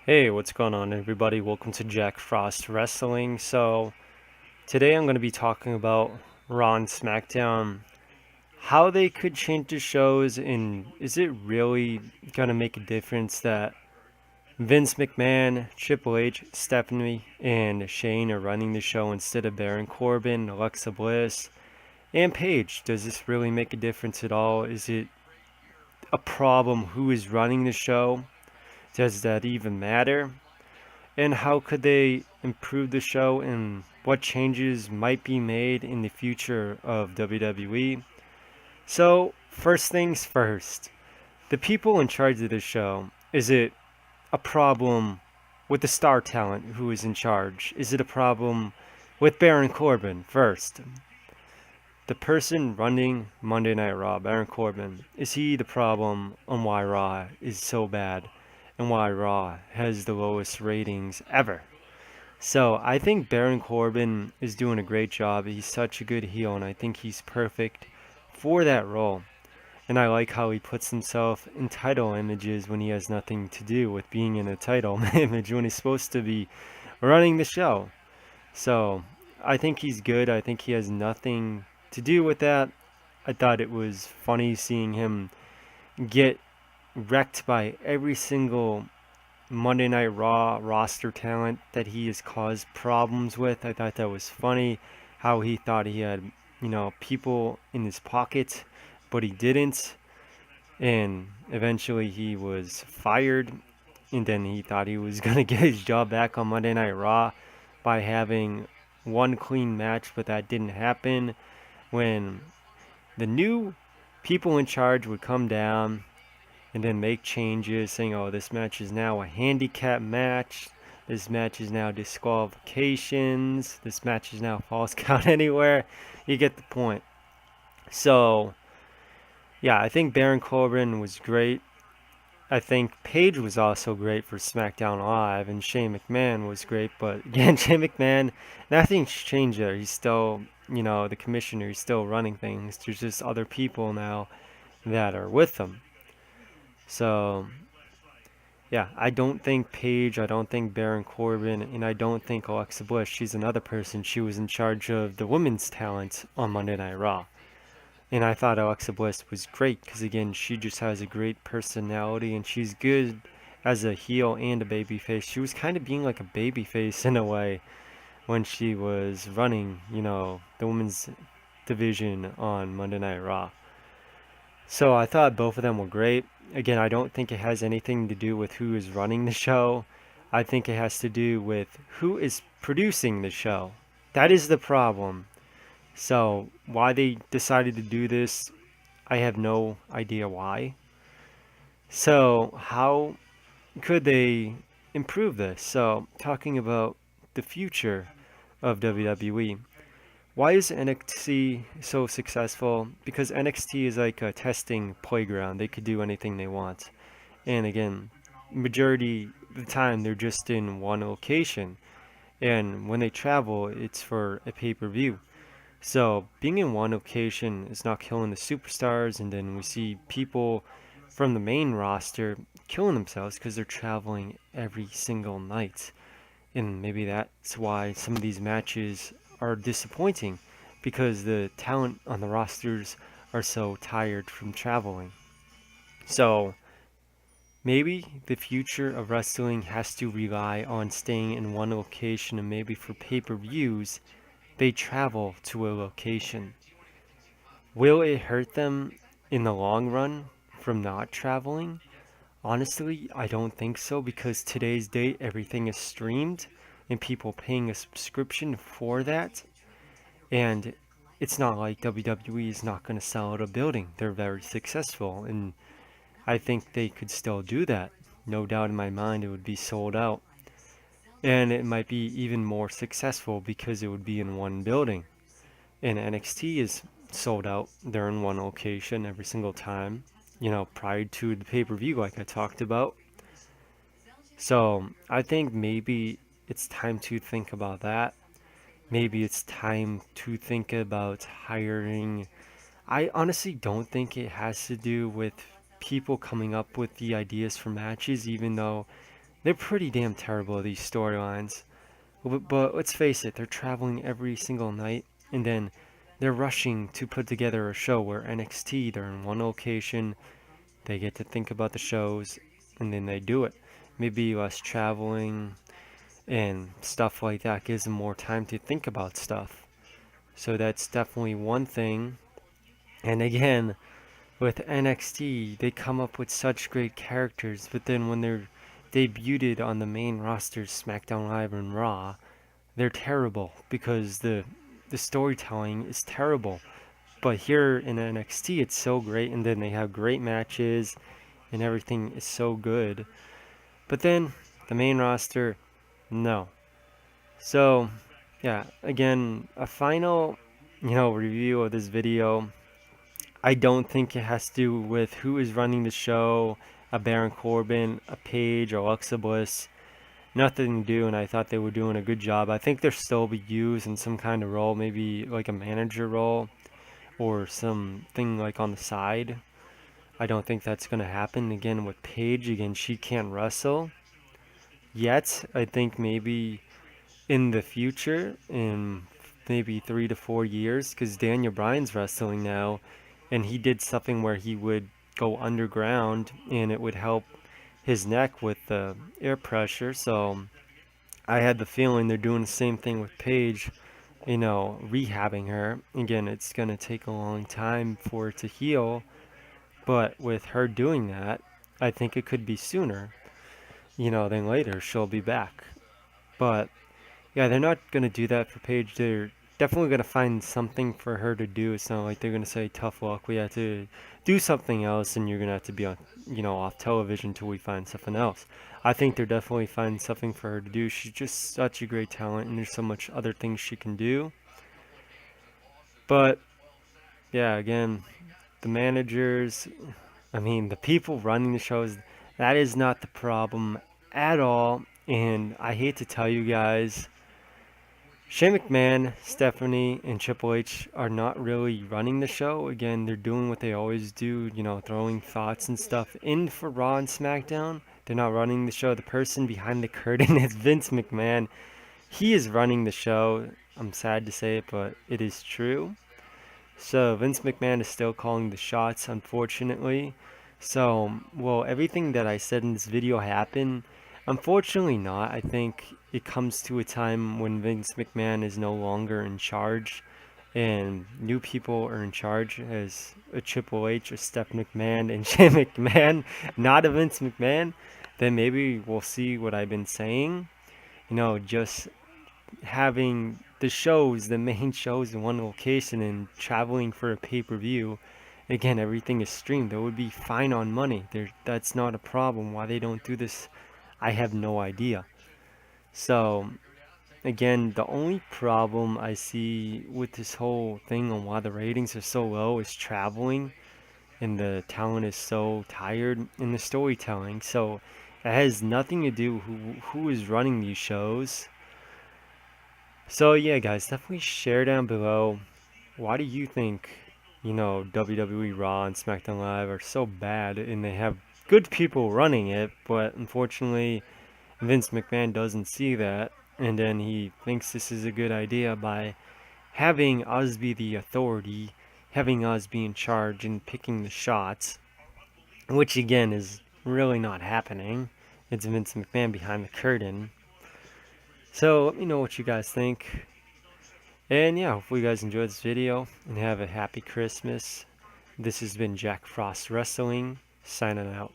Hey, what's going on, everybody? Welcome to Jack Frost Wrestling. So, today I'm going to be talking about Raw and SmackDown, how they could change the shows, and is it really going to make a difference that Vince McMahon, Triple H, Stephanie, and Shane are running the show instead of Baron Corbin, Alexa Bliss, and Paige? Does this really make a difference at all? Is it a problem who is running the show? Does that even matter? And how could they improve the show and what changes might be made in the future of WWE? So, first things first, the people in charge of the show, is it a problem with the star talent who is in charge? Is it a problem with Baron Corbin first? The person running Monday Night Raw, Baron Corbin, is he the problem on why Raw is so bad and why Raw has the lowest ratings ever? So I think Baron Corbin is doing a great job. He's such a good heel, and I think he's perfect for that role. And I like how he puts himself in title images when he has nothing to do with being in a title image when he's supposed to be running the show. So I think he's good. I think he has nothing to do with that. I thought it was funny seeing him get wrecked by every single Monday Night Raw roster talent that he has caused problems with. I thought that was funny how he thought he had, people in his pocket, but he didn't. And eventually he was fired. And then he thought he was going to get his job back on Monday Night Raw by having one clean match, but that didn't happen. When the new people in charge would come down and then make changes saying, oh, this match is now a handicap match. This match is now disqualifications. This match is now false count anywhere. You get the point. So, yeah, I think Baron Corbin was great. I think Paige was also great for SmackDown Live, and Shane McMahon was great. But again, Shane McMahon, nothing's changed there. He's still, the commissioner. He's still running things. There's just other people now that are with him. So, yeah, I don't think Paige, I don't think Baron Corbin, and I don't think Alexa Bliss. She's another person. She was in charge of the women's talent on Monday Night Raw. And I thought Alexa Bliss was great because, again, she just has a great personality and she's good as a heel and a babyface. She was kind of being like a babyface in a way when she was running, the women's division on Monday Night Raw. So I thought both of them were great. Again, I don't think it has anything to do with who is running the show. I think it has to do with who is producing the show. That is the problem. So, why they decided to do this, I have no idea why. So, how could they improve this? So, talking about the future of WWE, why is NXT so successful? Because NXT is like a testing playground. They could do anything they want. And again, majority of the time they're just in one location. And when they travel, it's for a pay-per-view. So being in one location is not killing the superstars, and then we see people from the main roster killing themselves because they're traveling every single night. And maybe that's why some of these matches are disappointing because the talent on the rosters are so tired from traveling. So maybe the future of wrestling has to rely on staying in one location, and maybe for pay-per-views they travel to a location. Will it hurt them in the long run from not traveling? Honestly, I don't think so because today's date everything is streamed and people paying a subscription for that. And it's not like WWE is not going to sell out a building. They're very successful and I think they could still do that. No doubt in my mind it would be sold out. And it might be even more successful because it would be in one building. And NXT is sold out. They're in one location every single time, prior to the pay per view, like I talked about. So I think maybe it's time to think about that. Maybe it's time to think about hiring. I honestly don't think it has to do with people coming up with the ideas for matches, even though They're pretty damn terrible, these storylines. But let's face it, they're traveling every single night, and then they're rushing to put together a show where NXT, they're in one location, they get to think about the shows, and then they do it. Maybe less traveling and stuff like that gives them more time to think about stuff. So that's definitely one thing. And again, with NXT, they come up with such great characters, but then when they're debuted on the main rosters, SmackDown Live and Raw, they're terrible because the storytelling is terrible. But here in NXT, it's so great, and then they have great matches, and everything is so good. But then the main roster, no. So, yeah, again, a final, review of this video. I don't think it has to do with who is running the show, a Baron Corbin, a Paige, or Alexa Bliss. Nothing to do, and I thought they were doing a good job. I think they'll still be used in some kind of role, maybe like a manager role or something like on the side. I don't think that's going to happen again with Paige. Again, she can't wrestle yet. I think maybe in the future, in maybe 3 to 4 years, because Daniel Bryan's wrestling now, and he did something where he would go underground and it would help his neck with the air pressure. So I had the feeling they're doing the same thing with Paige, rehabbing her. Again, it's going to take a long time for it to heal, but with her doing that, I think it could be sooner, than later she'll be back. But yeah, they're not going to do that for Paige. They're definitely going to find something for her to do. It's not like they're going to say, tough luck, we have to do something else, and you're going to have to be on, off television till we find something else. I think they're definitely finding something for her to do. She's just such a great talent, and there's so much other things she can do. But, yeah, again, the managers, the people running the shows, that is not the problem at all. And I hate to tell you guys, Shane McMahon, Stephanie, and Triple H are not really running the show. Again, they're doing what they always do, throwing thoughts and stuff in for Raw and SmackDown. They're not running the show. The person behind the curtain is Vince McMahon. He is running the show. I'm sad to say it, but it is true. So Vince McMahon is still calling the shots, unfortunately. So, will everything that I said in this video happen? Unfortunately not. I think it comes to a time when Vince McMahon is no longer in charge and new people are in charge as a Triple H, a Steph McMahon, and Shane McMahon, not a Vince McMahon. Then maybe we'll see what I've been saying. Just having the shows, the main shows in one location and traveling for a pay-per-view. Again, everything is streamed. They would be fine on money. That's not a problem. Why they don't do this, I have no idea. So, again, the only problem I see with this whole thing on why the ratings are so low is traveling and the talent is so tired in the storytelling. So, it has nothing to do who is running these shows. So yeah, guys, definitely share down below. Why do you think, WWE Raw and SmackDown Live are so bad and they have good people running it, but unfortunately Vince McMahon doesn't see that, and then he thinks this is a good idea by having us be the authority, having us be in charge and picking the shots, which again is really not happening. It's Vince McMahon behind the curtain. So let me know what you guys think. And yeah, hopefully you guys enjoyed this video and have a happy Christmas. This has been Jack Frost Wrestling, signing out.